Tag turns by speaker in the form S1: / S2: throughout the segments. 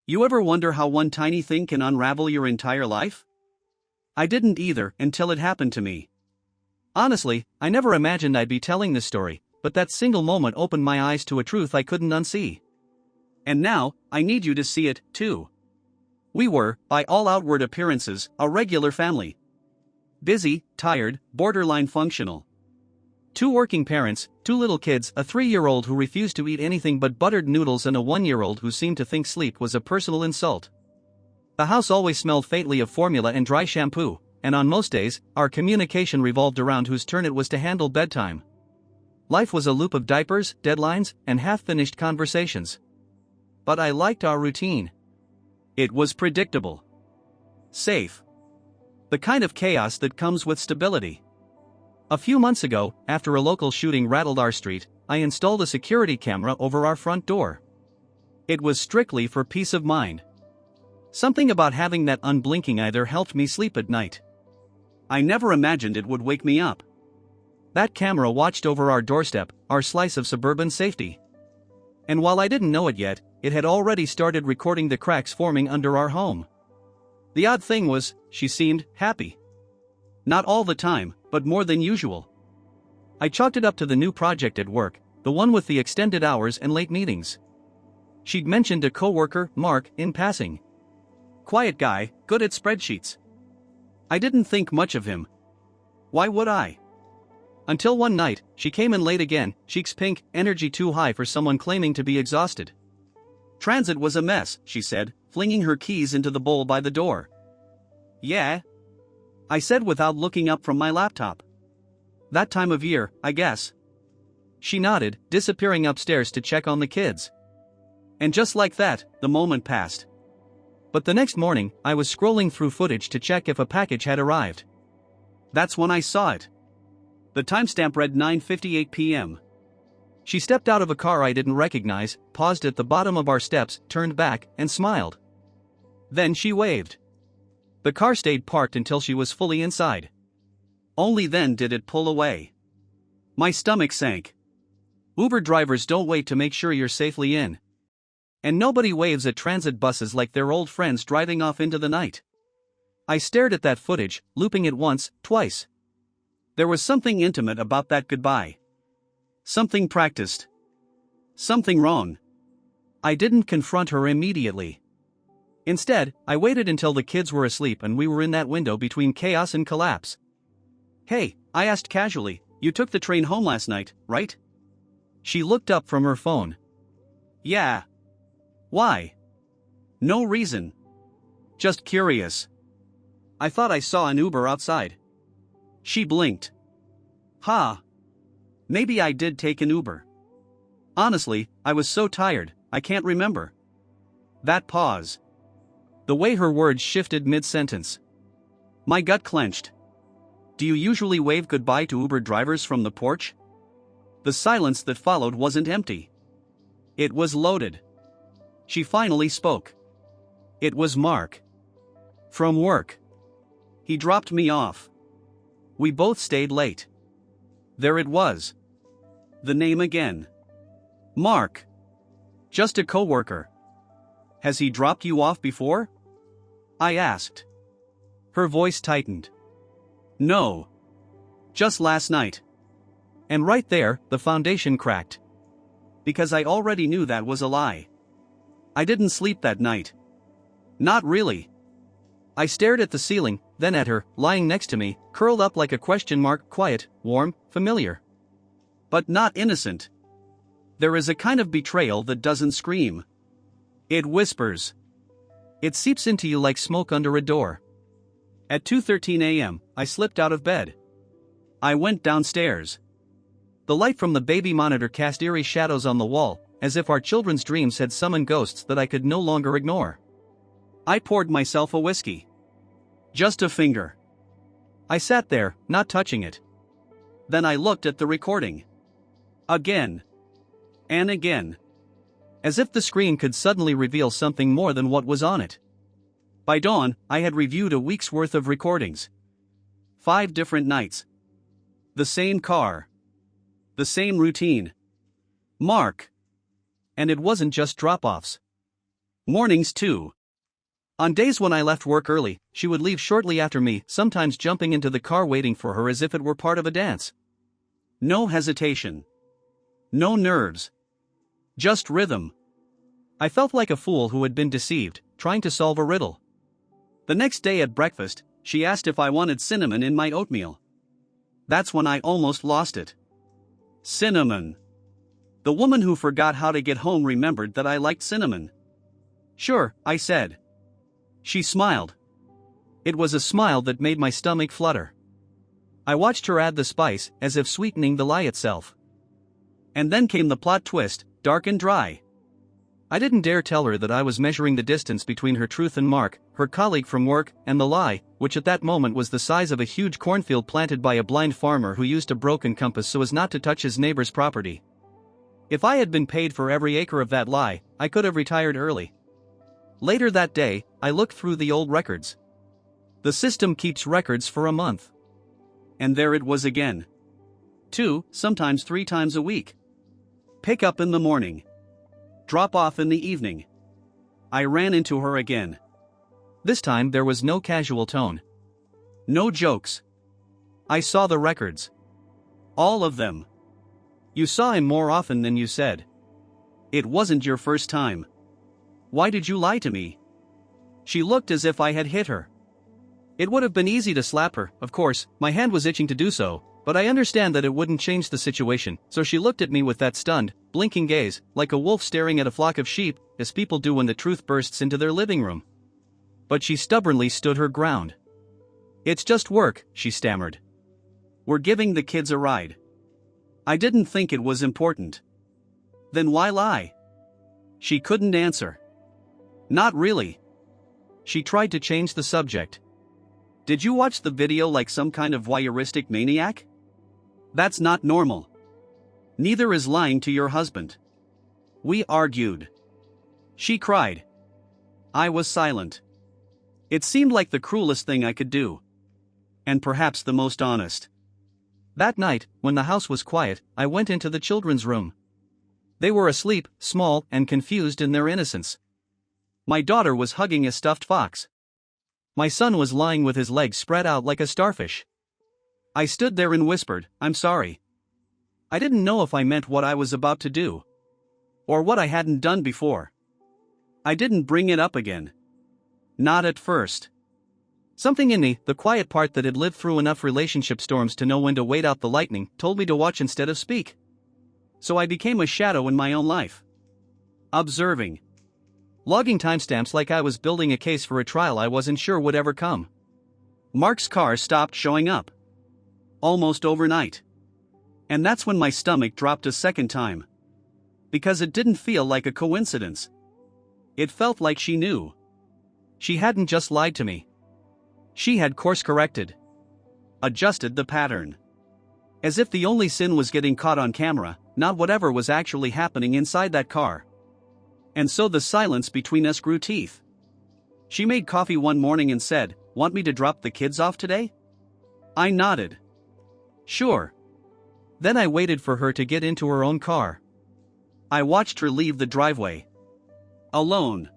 S1: You ever wonder how one tiny thing can unravel your entire life? I didn't either until it happened to me. Honestly, I never imagined I'd be telling this story, but that single moment opened my eyes to a truth I couldn't unsee. And now, I need you to see it, too. We were, by all outward appearances, a regular family. Busy, tired, borderline functional. 2 working parents, 2 little kids, a 3-year-old who refused to eat anything but buttered noodles, and a 1-year-old who seemed to think sleep was a personal insult. The house always smelled faintly of formula and dry shampoo, and on most days, our communication revolved around whose turn it was to handle bedtime. Life was a loop of diapers, deadlines, and half-finished conversations. But I liked our routine. It was predictable. Safe. The kind of chaos that comes with stability. A few months ago, after a local shooting rattled our street, I installed a security camera over our front door. It was strictly for peace of mind. Something about having that unblinking eye there helped me sleep at night. I never imagined it would wake me up. That camera watched over our doorstep, our slice of suburban safety. And while I didn't know it yet, it had already started recording the cracks forming under our home. The odd thing was, she seemed happy. Not all the time, but more than usual. I chalked it up to the new project at work, the one with the extended hours and late meetings. She'd mentioned a coworker, Mark, in passing. Quiet guy, good at spreadsheets. I didn't think much of him. Why would I? Until one night, she came in late again, cheeks pink, energy too high for someone claiming to be exhausted. Transit was a mess, she said, flinging her keys into the bowl by the door. Yeah? I said without looking up from my laptop. That time of year, I guess. She nodded, disappearing upstairs to check on the kids. And just like that, the moment passed. But the next morning, I was scrolling through footage to check if a package had arrived. That's when I saw it. The timestamp read 9:58 p.m. She stepped out of a car I didn't recognize, paused at the bottom of our steps, turned back, and smiled. Then she waved. The car stayed parked until she was fully inside. Only then did it pull away. My stomach sank. Uber drivers don't wait to make sure you're safely in. And nobody waves at transit buses like they're old friends driving off into the night. I stared at that footage, looping it once, twice. There was something intimate about that goodbye. Something practiced. Something wrong. I didn't confront her immediately. Instead, I waited until the kids were asleep and we were in that window between chaos and collapse. Hey, I asked casually, you took the train home last night, right? She looked up from her phone. Yeah. Why? No reason. Just curious. I thought I saw an Uber outside. She blinked. Ha. Maybe I did take an Uber. Honestly, I was so tired, I can't remember. That pause. The way her words shifted mid-sentence. My gut clenched. Do you usually wave goodbye to Uber drivers from the porch? The silence that followed wasn't empty. It was loaded. She finally spoke. It was Mark. From work. He dropped me off. We both stayed late. There it was. The name again. Mark. Just a coworker. Has he dropped you off before? I asked. Her voice tightened. No. Just last night. And right there, the foundation cracked. Because I already knew that was a lie. I didn't sleep that night. Not really. I stared at the ceiling, then at her, lying next to me, curled up like a question mark, quiet, warm, familiar. But not innocent. There is a kind of betrayal that doesn't scream. It whispers. It seeps into you like smoke under a door. At 2:13 a.m., I slipped out of bed. I went downstairs. The light from the baby monitor cast eerie shadows on the wall, as if our children's dreams had summoned ghosts that I could no longer ignore. I poured myself a whiskey. Just a finger. I sat there, not touching it. Then I looked at the recording. Again. And again. As if the screen could suddenly reveal something more than what was on it. By dawn, I had reviewed a week's worth of recordings. 5 different nights. The same car. The same routine. Mark. And it wasn't just drop-offs. Mornings too. On days when I left work early, she would leave shortly after me, sometimes jumping into the car waiting for her as if it were part of a dance. No hesitation. No nerves. Just rhythm. I felt like a fool who had been deceived, trying to solve a riddle. The next day at breakfast, she asked if I wanted cinnamon in my oatmeal. That's when I almost lost it. Cinnamon. The woman who forgot how to get home remembered that I liked cinnamon. Sure, I said. She smiled. It was a smile that made my stomach flutter. I watched her add the spice, as if sweetening the lie itself. And then came the plot twist, dark and dry. I didn't dare tell her that I was measuring the distance between her truth and Mark, her colleague from work, and the lie, which at that moment was the size of a huge cornfield planted by a blind farmer who used a broken compass so as not to touch his neighbor's property. If I had been paid for every acre of that lie, I could have retired early. Later that day, I looked through the old records. The system keeps records for a month. And there it was again. 2, sometimes 3 times a week. Pick up in the morning. Drop off in the evening. I ran into her again. This time there was no casual tone. No jokes. I saw the records. All of them. You saw him more often than you said. It wasn't your first time. Why did you lie to me? She looked as if I had hit her. It would have been easy to slap her, of course, my hand was itching to do so, but I understand that it wouldn't change the situation, so she looked at me with that stunned, blinking gaze, like a wolf staring at a flock of sheep, as people do when the truth bursts into their living room. But she stubbornly stood her ground. It's just work, she stammered. We're giving the kids a ride. I didn't think it was important. Then why lie? She couldn't answer. Not really. She tried to change the subject. Did you watch the video like some kind of voyeuristic maniac? That's not normal. Neither is lying to your husband. We argued. She cried. I was silent. It seemed like the cruelest thing I could do. And perhaps the most honest. That night, when the house was quiet, I went into the children's room. They were asleep, small and confused in their innocence. My daughter was hugging a stuffed fox. My son was lying with his legs spread out like a starfish. I stood there and whispered, I'm sorry. I didn't know if I meant what I was about to do. Or what I hadn't done before. I didn't bring it up again. Not at first. Something in me, the quiet part that had lived through enough relationship storms to know when to wait out the lightning, told me to watch instead of speak. So I became a shadow in my own life. Observing. Logging timestamps like I was building a case for a trial I wasn't sure would ever come. Mark's car stopped showing up. Almost overnight. And that's when my stomach dropped a second time. Because it didn't feel like a coincidence. It felt like she knew. She hadn't just lied to me. She had course-corrected. Adjusted the pattern. As if the only sin was getting caught on camera, not whatever was actually happening inside that car. And so the silence between us grew teeth. She made coffee one morning and said, "Want me to drop the kids off today?" I nodded. Sure. Then I waited for her to get into her own car. I watched her leave the driveway. Alone.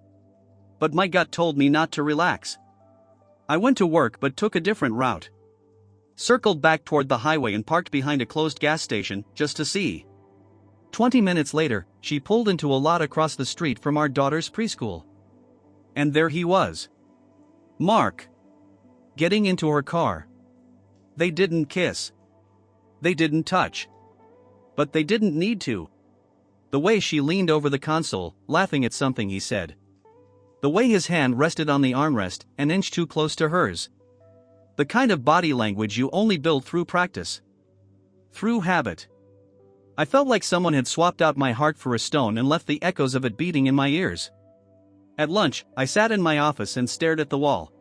S1: But my gut told me not to relax. I went to work but took a different route. Circled back toward the highway and parked behind a closed gas station, just to see. 20 minutes later, she pulled into a lot across the street from our daughter's preschool. And there he was. Mark. Getting into her car. They didn't kiss. They didn't touch. But they didn't need to. The way she leaned over the console, laughing at something he said. The way his hand rested on the armrest, an inch too close to hers. The kind of body language you only build through practice. Through habit. I felt like someone had swapped out my heart for a stone and left the echoes of it beating in my ears. At lunch, I sat in my office and stared at the wall.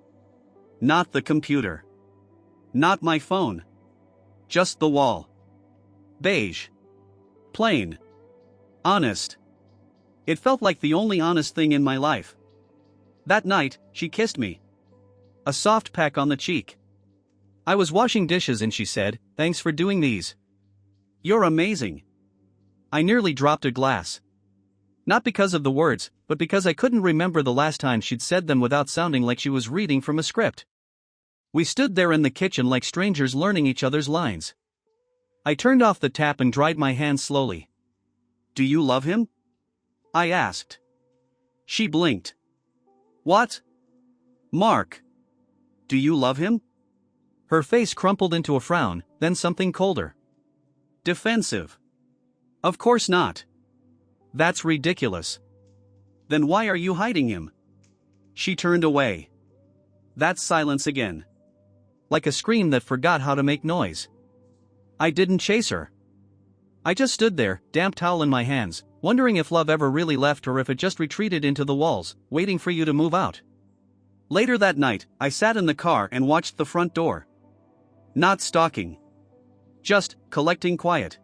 S1: Not the computer. Not my phone. Just the wall. Beige. Plain. Honest. It felt like the only honest thing in my life. That night, she kissed me. A soft peck on the cheek. I was washing dishes and she said, "Thanks for doing these. You're amazing." I nearly dropped a glass. Not because of the words, but because I couldn't remember the last time she'd said them without sounding like she was reading from a script. We stood there in the kitchen like strangers learning each other's lines. I turned off the tap and dried my hands slowly. "Do you love him?" I asked. She blinked. "What? Mark. Do you love him?" Her face crumpled into a frown, then something colder. "Defensive. Of course not." "That's ridiculous." "Then why are you hiding him?" She turned away. That silence again. Like a scream that forgot how to make noise. I didn't chase her. I just stood there, damp towel in my hands, wondering if love ever really left or if it just retreated into the walls, waiting for you to move out. Later that night, I sat in the car and watched the front door. Not stalking. Just collecting quiet.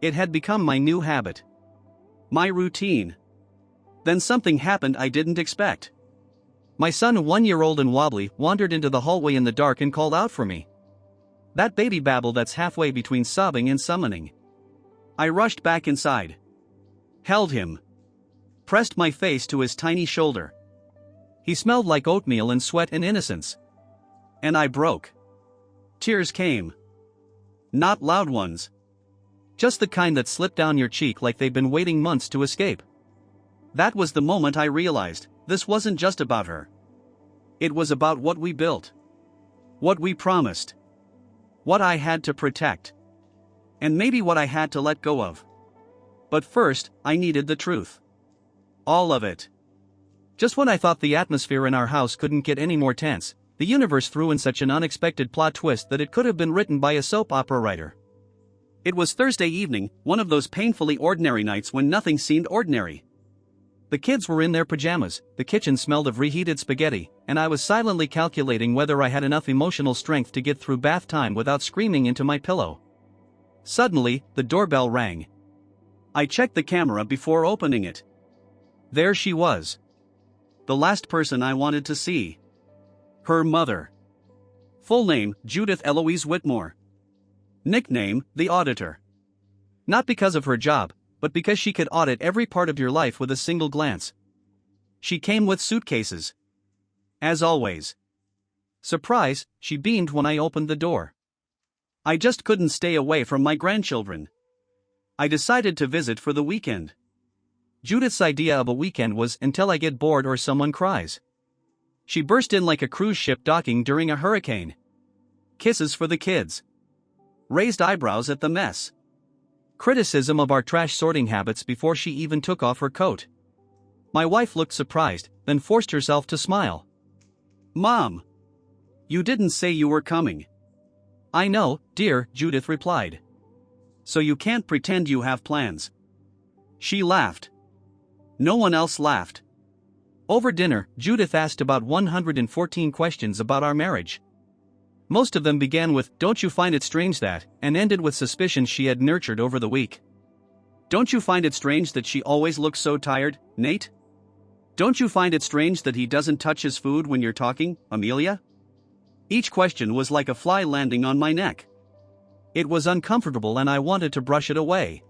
S1: It had become my new habit. My routine. Then something happened I didn't expect. My son, 1-year-old and wobbly, wandered into the hallway in the dark and called out for me. That baby babble that's halfway between sobbing and summoning. I rushed back inside. Held him. Pressed my face to his tiny shoulder. He smelled like oatmeal and sweat and innocence. And I broke. Tears came. Not loud ones. Just the kind that slipped down your cheek like they'd been waiting months to escape. That was the moment I realized, this wasn't just about her. It was about what we built. What we promised. What I had to protect. And maybe what I had to let go of. But first, I needed the truth. All of it. Just when I thought the atmosphere in our house couldn't get any more tense, the universe threw in such an unexpected plot twist that it could have been written by a soap opera writer. It was Thursday evening, one of those painfully ordinary nights when nothing seemed ordinary. The kids were in their pajamas, the kitchen smelled of reheated spaghetti, and I was silently calculating whether I had enough emotional strength to get through bath time without screaming into my pillow. Suddenly, the doorbell rang. I checked the camera before opening it. There she was. The last person I wanted to see. Her mother. Full name, Judith Eloise Whitmore. Nickname, the Auditor. Not because of her job, but because she could audit every part of your life with a single glance. She came with suitcases. As always. Surprise, she beamed when I opened the door. I just couldn't stay away from my grandchildren. I decided to visit for the weekend. Judith's idea of a weekend was until I get bored or someone cries. She burst in like a cruise ship docking during a hurricane. Kisses for the kids. Raised eyebrows at the mess. Criticism of our trash sorting habits before she even took off her coat. My wife looked surprised, then forced herself to smile. "Mom! You didn't say you were coming." "I know, dear," Judith replied. "So you can't pretend you have plans." She laughed. No one else laughed. Over dinner, Judith asked about 114 questions about our marriage. Most of them began with, "Don't you find it strange that," and ended with suspicions she had nurtured over the week. "Don't you find it strange that she always looks so tired, Nate? Don't you find it strange that he doesn't touch his food when you're talking, Amelia?" Each question was like a fly landing on my neck. It was uncomfortable and I wanted to brush it away.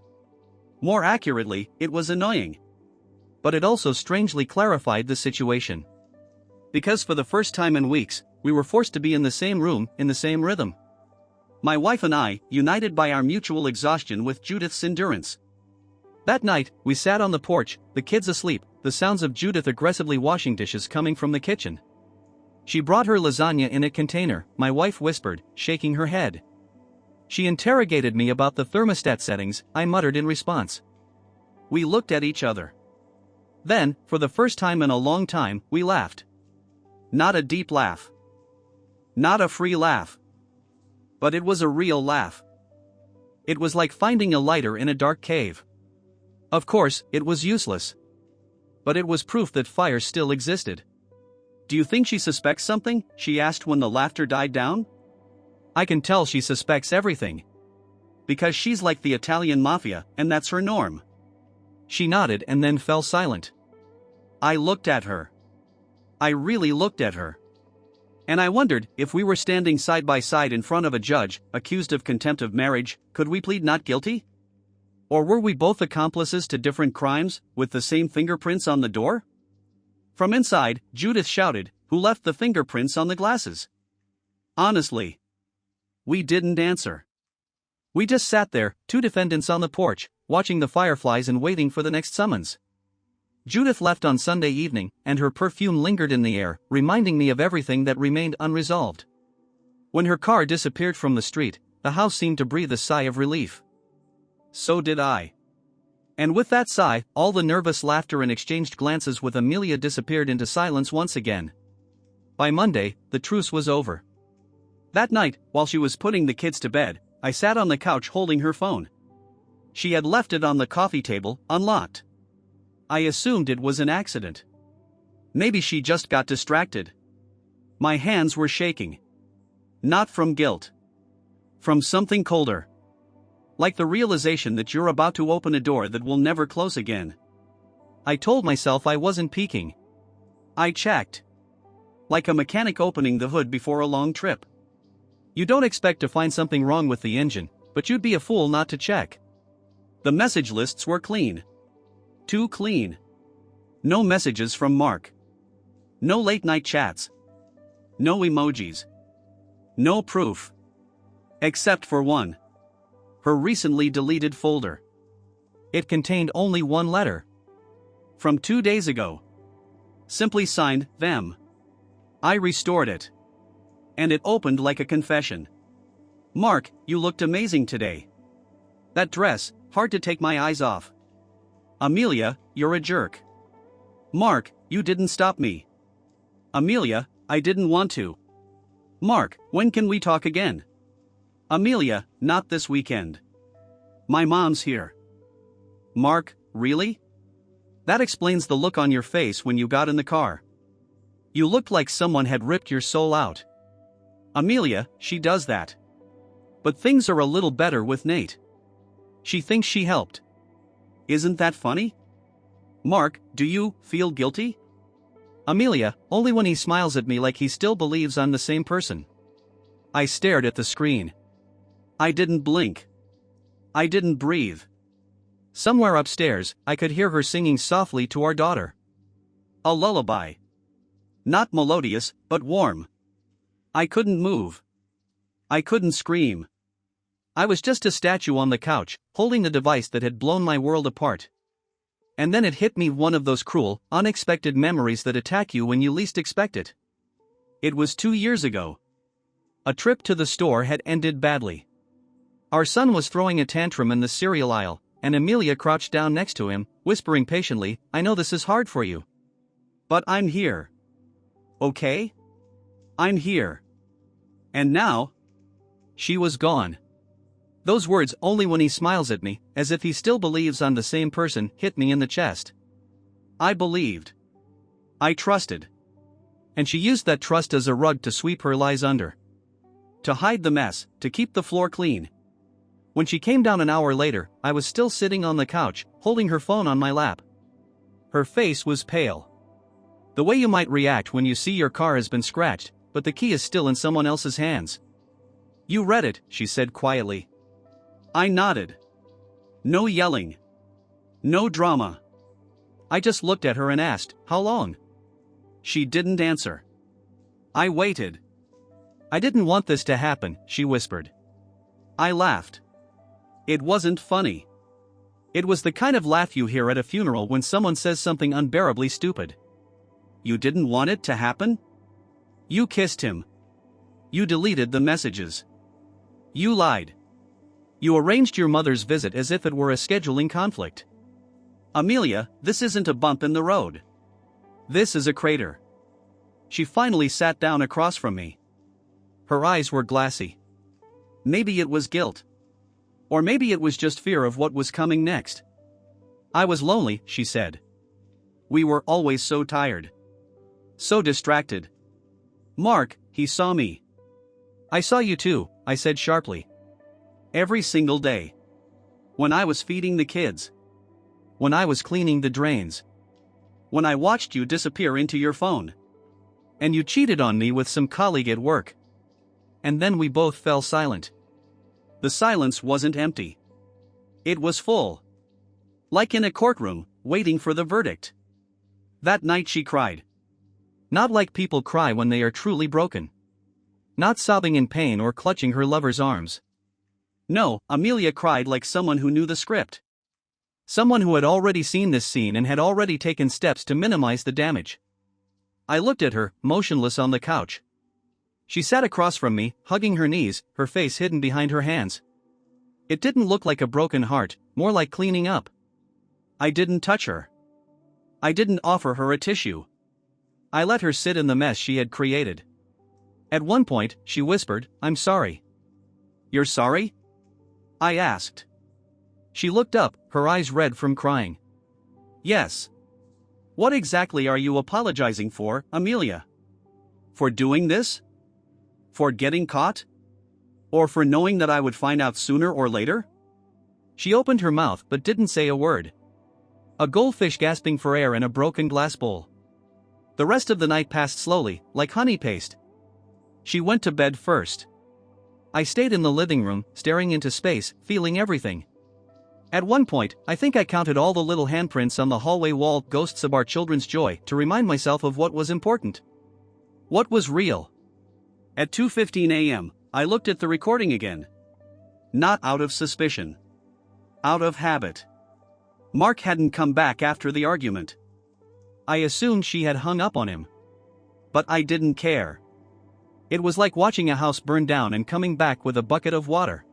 S1: More accurately, it was annoying. But it also strangely clarified the situation. Because for the first time in weeks, we were forced to be in the same room, in the same rhythm. My wife and I, united by our mutual exhaustion with Judith's endurance. That night, we sat on the porch, the kids asleep, the sounds of Judith aggressively washing dishes coming from the kitchen. She brought her lasagna in a container, my wife whispered, shaking her head. She interrogated me about the thermostat settings, I muttered in response. We looked at each other. Then, for the first time in a long time, we laughed. Not a deep laugh. Not a free laugh. But it was a real laugh. It was like finding a lighter in a dark cave. Of course, it was useless. But it was proof that fire still existed. "Do you think she suspects something?" she asked when the laughter died down. "I can tell she suspects everything. Because she's like the Italian mafia, and that's her norm." She nodded and then fell silent. I looked at her. I really looked at her. And I wondered, if we were standing side by side in front of a judge, accused of contempt of marriage, could we plead not guilty? Or were we both accomplices to different crimes, with the same fingerprints on the door? From inside, Judith shouted, "Who left the fingerprints on the glasses?" Honestly, we didn't answer. We just sat there, two defendants on the porch, watching the fireflies and waiting for the next summons. Judith left on Sunday evening, and her perfume lingered in the air, reminding me of everything that remained unresolved. When her car disappeared from the street, the house seemed to breathe a sigh of relief. So did I. And with that sigh, all the nervous laughter and exchanged glances with Amelia disappeared into silence once again. By Monday, the truce was over. That night, while she was putting the kids to bed, I sat on the couch holding her phone. She had left it on the coffee table, unlocked. I assumed it was an accident. Maybe she just got distracted. My hands were shaking. Not from guilt. From something colder. Like the realization that you're about to open a door that will never close again. I told myself I wasn't peeking. I checked. Like a mechanic opening the hood before a long trip. You don't expect to find something wrong with the engine, but you'd be a fool not to check. The message lists were clean. Too clean. No messages from Mark. No late-night chats. No emojis. No proof. Except for one. Her recently deleted folder. It contained only one letter. From 2 days ago. Simply signed, them. I restored it. And it opened like a confession. Mark, you looked amazing today. That dress, hard to take my eyes off. Amelia, you're a jerk. Mark, you didn't stop me. Amelia, I didn't want to. Mark, when can we talk again? Amelia, not this weekend. My mom's here. Mark, really? That explains the look on your face when you got in the car. You looked like someone had ripped your soul out. Amelia, she does that. But things are a little better with Nate. She thinks she helped. Isn't that funny? Mark, do you feel guilty? Amelia, only when he smiles at me like he still believes I'm the same person. I stared at the screen. I didn't blink. I didn't breathe. Somewhere upstairs, I could hear her singing softly to our daughter. A lullaby. Not melodious, but warm. I couldn't move. I couldn't scream. I was just a statue on the couch, holding the device that had blown my world apart. And then it hit me, one of those cruel, unexpected memories that attack you when you least expect it. It was 2 years ago. A trip to the store had ended badly. Our son was throwing a tantrum in the cereal aisle, and Amelia crouched down next to him, whispering patiently, "I know this is hard for you. But I'm here. Okay? I'm here." And now? She was gone. Those words, "only when he smiles at me, as if he still believes I'm the same person," hit me in the chest. I believed. I trusted. And she used that trust as a rug to sweep her lies under. To hide the mess, to keep the floor clean. When she came down an hour later, I was still sitting on the couch, holding her phone on my lap. Her face was pale. The way you might react when you see your car has been scratched, but the key is still in someone else's hands. "You read it," she said quietly. I nodded. No yelling. No drama. I just looked at her and asked, "How long?" She didn't answer. I waited. "I didn't want this to happen," she whispered. I laughed. It wasn't funny. It was the kind of laugh you hear at a funeral when someone says something unbearably stupid. You didn't want it to happen? You kissed him. You deleted the messages. You lied. You arranged your mother's visit as if it were a scheduling conflict. Amelia, this isn't a bump in the road. This is a crater. She finally sat down across from me. Her eyes were glassy. Maybe it was guilt. Or maybe it was just fear of what was coming next. I was lonely, she said. We were always so tired. So distracted. Mark, he saw me. I saw you too, I said sharply. Every single day. When I was feeding the kids. When I was cleaning the drains. When I watched you disappear into your phone. And you cheated on me with some colleague at work. And then we both fell silent. The silence wasn't empty. It was full. Like in a courtroom, waiting for the verdict. That night she cried. Not like people cry when they are truly broken. Not sobbing in pain or clutching her lover's arms. No, Amelia cried like someone who knew the script. Someone who had already seen this scene and had already taken steps to minimize the damage. I looked at her, motionless on the couch. She sat across from me, hugging her knees, her face hidden behind her hands. It didn't look like a broken heart, more like cleaning up. I didn't touch her. I didn't offer her a tissue. I let her sit in the mess she had created. At one point, she whispered, "I'm sorry." "You're sorry?" I asked. She looked up, her eyes red from crying. "Yes." "What exactly are you apologizing for, Amelia? For doing this? For getting caught? Or for knowing that I would find out sooner or later?" She opened her mouth but didn't say a word. A goldfish gasping for air in a broken glass bowl. The rest of the night passed slowly, like honey paste. She went to bed first. I stayed in the living room, staring into space, feeling everything. At one point, I think I counted all the little handprints on the hallway wall, ghosts of our children's joy, to remind myself of what was important. What was real. At 2:15 a.m., I looked at the recording again. Not out of suspicion. Out of habit. Mark hadn't come back after the argument. I assumed she had hung up on him. But I didn't care. It was like watching a house burn down and coming back with a bucket of water.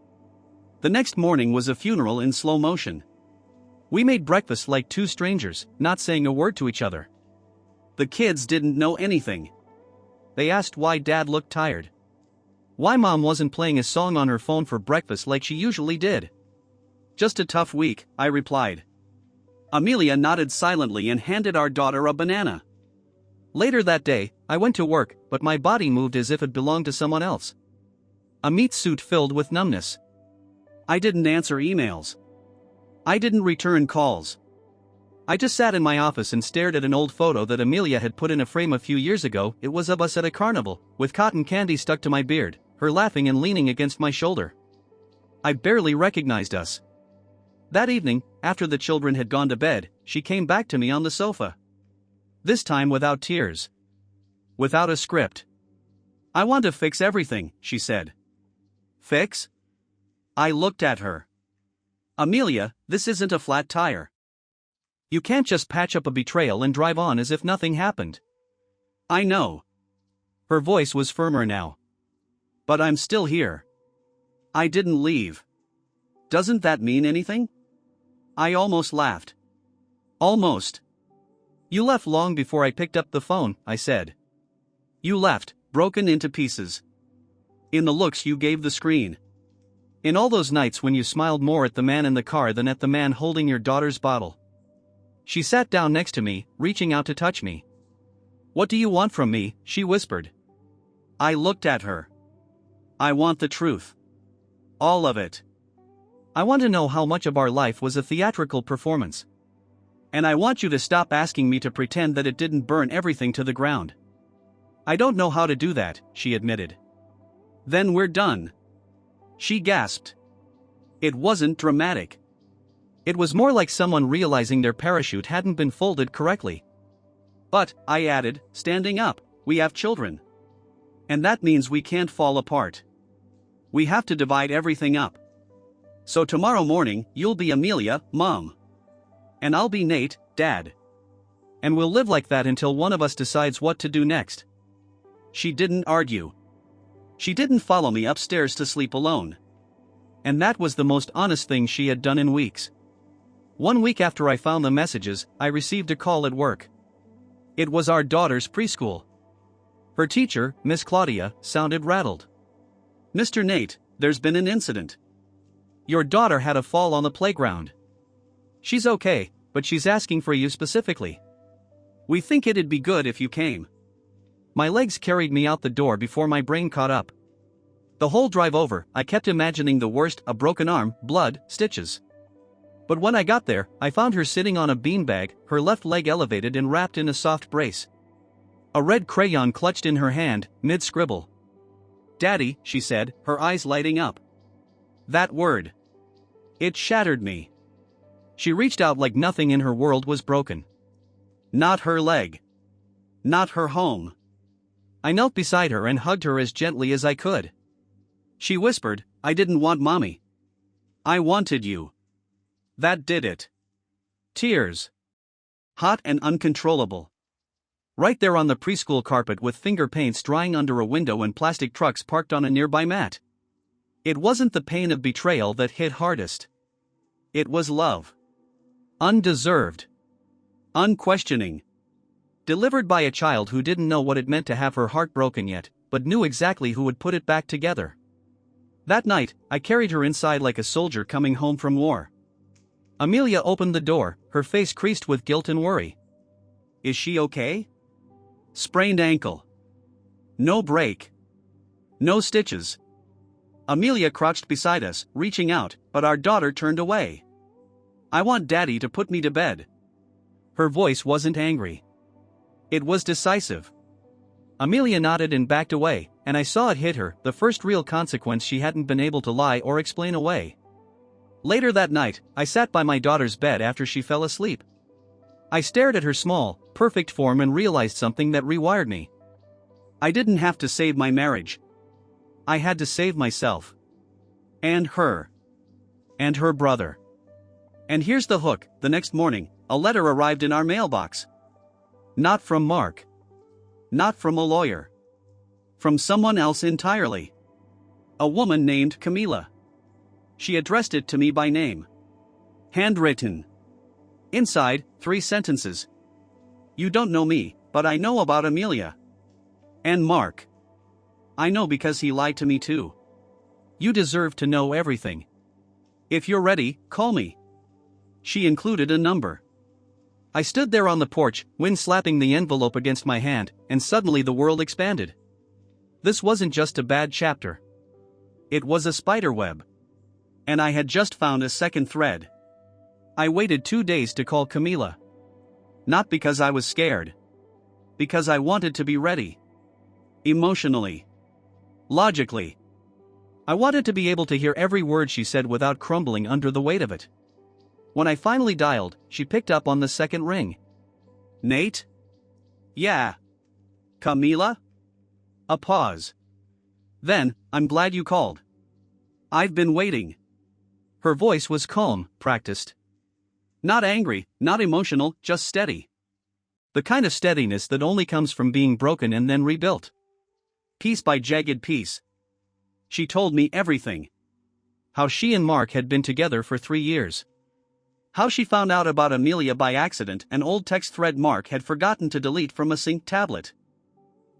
S1: The next morning was a funeral in slow motion. We made breakfast like two strangers, not saying a word to each other. The kids didn't know anything. They asked why Dad looked tired. Why Mom wasn't playing a song on her phone for breakfast like she usually did. "Just a tough week," I replied. Amelia nodded silently and handed our daughter a banana. Later that day, I went to work, but my body moved as if it belonged to someone else. A meat suit filled with numbness. I didn't answer emails. I didn't return calls. I just sat in my office and stared at an old photo that Amelia had put in a frame a few years ago. It was of us at a carnival, with cotton candy stuck to my beard, her laughing and leaning against my shoulder. I barely recognized us. That evening, after the children had gone to bed, she came back to me on the sofa. This time without tears. Without a script. "I want to fix everything," she said. "Fix?" I looked at her. "Amelia, this isn't a flat tire. You can't just patch up a betrayal and drive on as if nothing happened." "I know." Her voice was firmer now. "But I'm still here. I didn't leave. Doesn't that mean anything?" I almost laughed. "Almost. You left long before I picked up the phone," I said. "You left, broken into pieces. In the looks you gave the screen. In all those nights when you smiled more at the man in the car than at the man holding your daughter's bottle." She sat down next to me, reaching out to touch me. "What do you want from me?" she whispered. I looked at her. "I want the truth. All of it. I want to know how much of our life was a theatrical performance. And I want you to stop asking me to pretend that it didn't burn everything to the ground." "I don't know how to do that," she admitted. "Then we're done." She gasped. It wasn't dramatic. It was more like someone realizing their parachute hadn't been folded correctly. "But," I added, standing up, "we have children. And that means we can't fall apart. We have to divide everything up. So tomorrow morning, you'll be Amelia, Mom. And I'll be Nate, Dad. And we'll live like that until one of us decides what to do next." She didn't argue. She didn't follow me upstairs to sleep alone. And that was the most honest thing she had done in weeks. 1 week after I found the messages, I received a call at work. It was our daughter's preschool. Her teacher, Miss Claudia, sounded rattled. "Mr. Nate, there's been an incident. Your daughter had a fall on the playground. She's okay, but she's asking for you specifically. We think it'd be good if you came." My legs carried me out the door before my brain caught up. The whole drive over, I kept imagining the worst: a broken arm, blood, stitches. But when I got there, I found her sitting on a beanbag, her left leg elevated and wrapped in a soft brace. A red crayon clutched in her hand, mid-scribble. "Daddy," she said, her eyes lighting up. That word. It shattered me. She reached out like nothing in her world was broken. Not her leg. Not her home. I knelt beside her and hugged her as gently as I could. She whispered, "I didn't want mommy. I wanted you." That did it. Tears. Hot and uncontrollable. Right there on the preschool carpet with finger paints drying under a window and plastic trucks parked on a nearby mat. It wasn't the pain of betrayal that hit hardest. It was love. Undeserved. Unquestioning. Delivered by a child who didn't know what it meant to have her heart broken yet, but knew exactly who would put it back together. That night, I carried her inside like a soldier coming home from war. Amelia opened the door, her face creased with guilt and worry. "Is she okay?" "Sprained ankle. No break. No stitches." Amelia crouched beside us, reaching out, but our daughter turned away. "I want Daddy to put me to bed." Her voice wasn't angry. It was decisive. Amelia nodded and backed away, and I saw it hit her, the first real consequence she hadn't been able to lie or explain away. Later that night, I sat by my daughter's bed after she fell asleep. I stared at her small, perfect form and realized something that rewired me. I didn't have to save my marriage. I had to save myself. And her. And her brother. And here's the hook, the next morning, a letter arrived in our mailbox. Not from Mark. Not from a lawyer. From someone else entirely. A woman named Camila. She addressed it to me by name. Handwritten. Inside, 3 sentences. "You don't know me, but I know about Amelia. And Mark. I know because he lied to me too. You deserve to know everything. If you're ready, call me." She included a number. I stood there on the porch, wind slapping the envelope against my hand, and suddenly the world expanded. This wasn't just a bad chapter. It was a spiderweb. And I had just found a second thread. I waited 2 days to call Camila. Not because I was scared. Because I wanted to be ready. Emotionally. Logically. I wanted to be able to hear every word she said without crumbling under the weight of it. When I finally dialed, she picked up on the second ring. "Nate?" "Yeah." "Camila?" A pause. Then, "I'm glad you called. I've been waiting." Her voice was calm, practiced. Not angry, not emotional, just steady. The kind of steadiness that only comes from being broken and then rebuilt. Piece by jagged piece. She told me everything. How she and Mark had been together for 3 years. How she found out about Amelia by accident, an old text thread Mark had forgotten to delete from a synced tablet.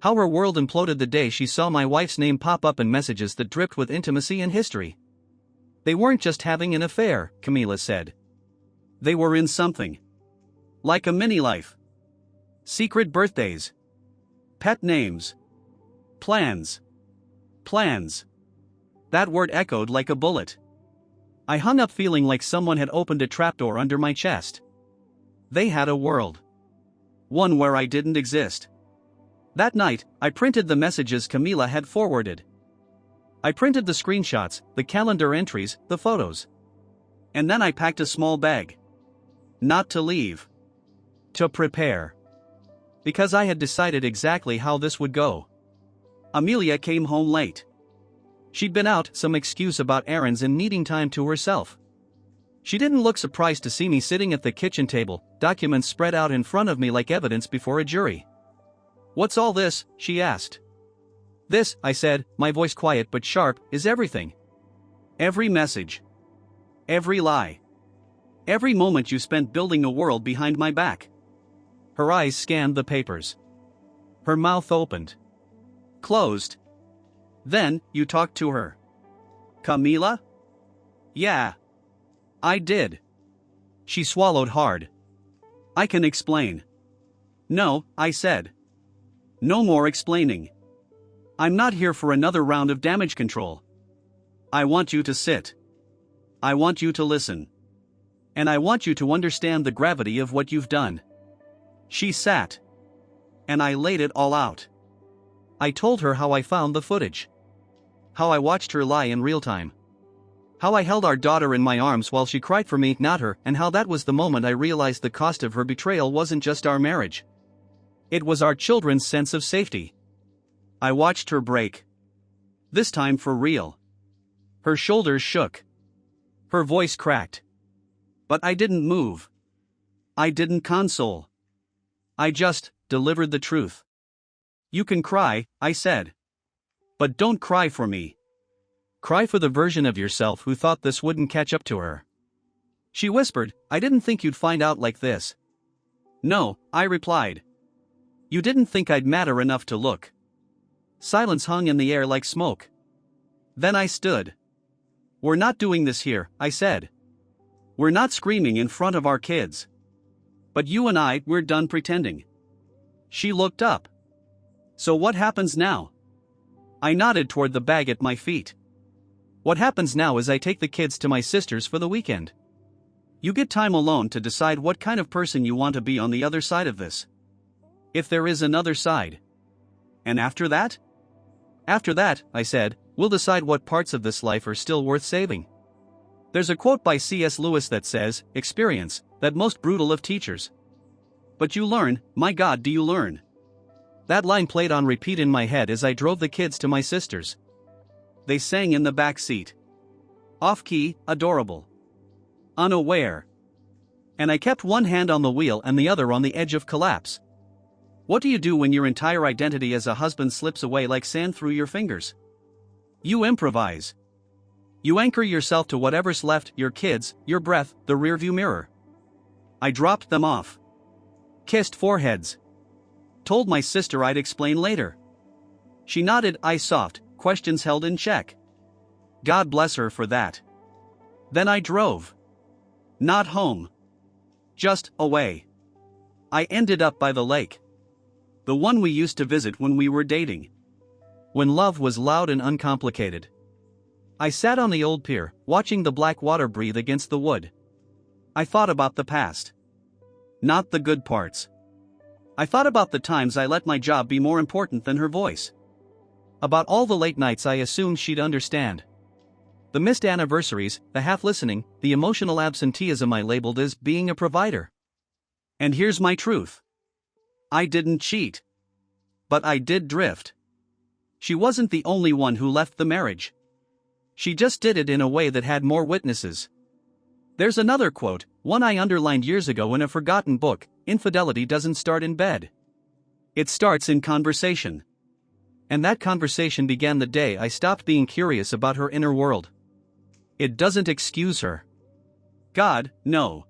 S1: How her world imploded the day she saw my wife's name pop up in messages that dripped with intimacy and history. They weren't just having an affair, Camila said. They were in something. Like a mini-life. Secret birthdays. Pet names. Plans. Plans. That word echoed like a bullet. I hung up feeling like someone had opened a trapdoor under my chest. They had a world. One where I didn't exist. That night, I printed the messages Camila had forwarded. I printed the screenshots, the calendar entries, the photos. And then I packed a small bag. Not to leave. To prepare. Because I had decided exactly how this would go. Amelia came home late. She'd been out, some excuse about errands and needing time to herself. She didn't look surprised to see me sitting at the kitchen table, documents spread out in front of me like evidence before a jury. "What's all this?" she asked. "This," I said, my voice quiet but sharp, "is everything. Every message. Every lie. Every moment you spent building a world behind my back." Her eyes scanned the papers. Her mouth opened. Closed. "Then, you talked to her." "Camila?" "Yeah. I did." She swallowed hard. "I can explain." "No," I said. "No more explaining. I'm not here for another round of damage control. I want you to sit. I want you to listen. And I want you to understand the gravity of what you've done." She sat. And I laid it all out. I told her how I found the footage. How I watched her lie in real time. How I held our daughter in my arms while she cried for me, not her, and how that was the moment I realized the cost of her betrayal wasn't just our marriage. It was our children's sense of safety. I watched her break. This time for real. Her shoulders shook. Her voice cracked. But I didn't move. I didn't console. I just delivered the truth. You can cry, I said. But don't cry for me. Cry for the version of yourself who thought this wouldn't catch up to her. She whispered, I didn't think you'd find out like this. No, I replied. You didn't think I'd matter enough to look. Silence hung in the air like smoke. Then I stood. We're not doing this here, I said. We're not screaming in front of our kids. But you and I, we're done pretending. She looked up. So what happens now? I nodded toward the bag at my feet. What happens now is I take the kids to my sister's for the weekend. You get time alone to decide what kind of person you want to be on the other side of this. If there is another side. And after that? After that, I said, we'll decide what parts of this life are still worth saving. There's a quote by C.S. Lewis that says, experience, that most brutal of teachers. But you learn, my God, do you learn? That line played on repeat in my head as I drove the kids to my sister's. They sang in the back seat. Off-key, adorable. Unaware. And I kept one hand on the wheel and the other on the edge of collapse. What do you do when your entire identity as a husband slips away like sand through your fingers? You improvise. You anchor yourself to whatever's left, your kids, your breath, the rearview mirror. I dropped them off. Kissed foreheads. Told my sister I'd explain later. She nodded, eyes soft, questions held in check. God bless her for that. Then I drove. Not home. Just away. I ended up by the lake. The one we used to visit when we were dating. When love was loud and uncomplicated. I sat on the old pier, watching the black water breathe against the wood. I thought about the past. Not the good parts. I thought about the times I let my job be more important than her voice. About all the late nights I assumed she'd understand. The missed anniversaries, the half-listening, the emotional absenteeism I labeled as being a provider. And here's my truth. I didn't cheat. But I did drift. She wasn't the only one who left the marriage. She just did it in a way that had more witnesses. There's another quote, one I underlined years ago in a forgotten book: infidelity doesn't start in bed. It starts in conversation. And that conversation began the day I stopped being curious about her inner world. It doesn't excuse her. God, no.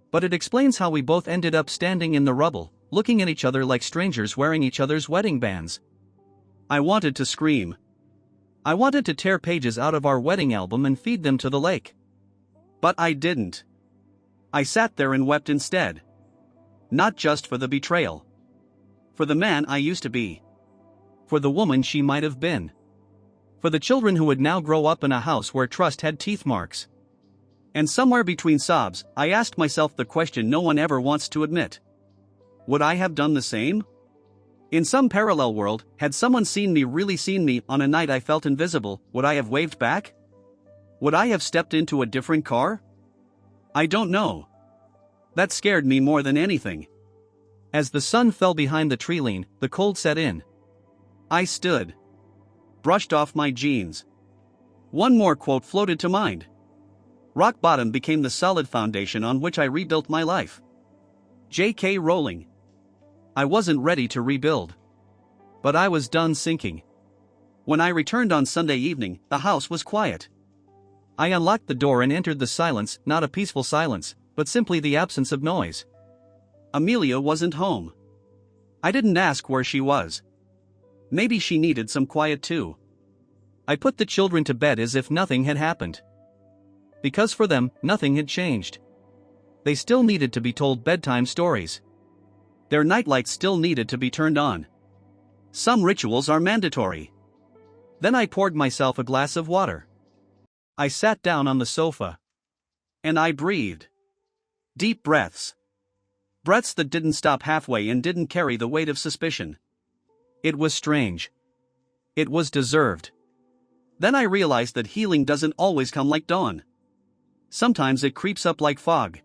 S1: But it explains how we both ended up standing in the rubble, looking at each other like strangers wearing each other's wedding bands. I wanted to scream. I wanted to tear pages out of our wedding album and feed them to the lake. But I didn't. I sat there and wept instead. Not just for the betrayal. For the man I used to be. For the woman she might have been. For the children who would now grow up in a house where trust had teeth marks. And somewhere between sobs, I asked myself the question no one ever wants to admit. Would I have done the same? In some parallel world, had someone really seen me on a night I felt invisible, would I have waved back? Would I have stepped into a different car? I don't know. That scared me more than anything. As the sun fell behind the tree line, the cold set in. I stood. Brushed off my jeans. One more quote floated to mind. Rock bottom became the solid foundation on which I rebuilt my life. J.K. Rowling. I wasn't ready to rebuild. But I was done sinking. When I returned on Sunday evening, the house was quiet. I unlocked the door and entered the silence, not a peaceful silence, but simply the absence of noise. Amelia wasn't home. I didn't ask where she was. Maybe she needed some quiet too. I put the children to bed as if nothing had happened. Because for them, nothing had changed. They still needed to be told bedtime stories. Their nightlights still needed to be turned on. Some rituals are mandatory. Then I poured myself a glass of water. I sat down on the sofa. And I breathed. Deep breaths. Breaths that didn't stop halfway and didn't carry the weight of suspicion. It was strange. It was deserved. Then I realized that healing doesn't always come like dawn. Sometimes it creeps up like fog.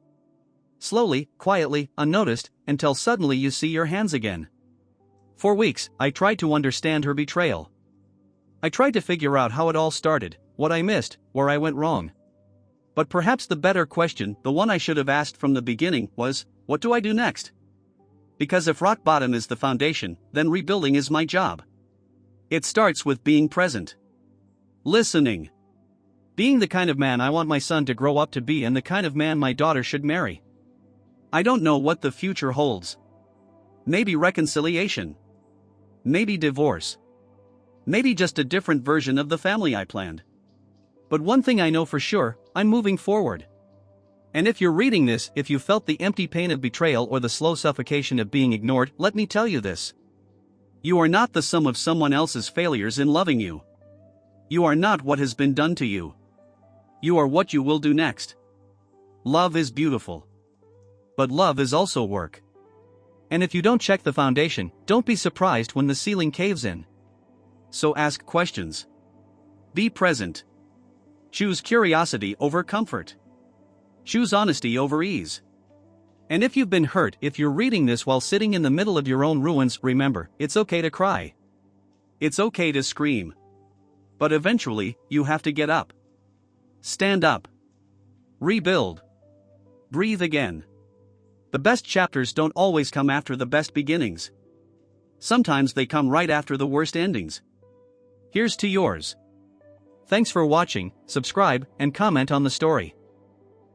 S1: Slowly, quietly, unnoticed, until suddenly you see your hands again. For weeks, I tried to understand her betrayal. I tried to figure out how it all started, what I missed, where I went wrong. But perhaps the better question, the one I should have asked from the beginning, was, what do I do next? Because if rock bottom is the foundation, then rebuilding is my job. It starts with being present. Listening. Being the kind of man I want my son to grow up to be and the kind of man my daughter should marry. I don't know what the future holds. Maybe reconciliation. Maybe divorce. Maybe just a different version of the family I planned. But one thing I know for sure, I'm moving forward. And if you're reading this, if you felt the empty pain of betrayal or the slow suffocation of being ignored, let me tell you this. You are not the sum of someone else's failures in loving you. You are not what has been done to you. You are what you will do next. Love is beautiful. But love is also work. And if you don't check the foundation, don't be surprised when the ceiling caves in. So ask questions. Be present. Choose curiosity over comfort. Choose honesty over ease. And if you've been hurt, if you're reading this while sitting in the middle of your own ruins, remember, it's okay to cry. It's okay to scream. But eventually, you have to get up. Stand up. Rebuild. Breathe again. The best chapters don't always come after the best beginnings. Sometimes they come right after the worst endings. Here's to yours. Thanks for watching, subscribe, and comment on the story.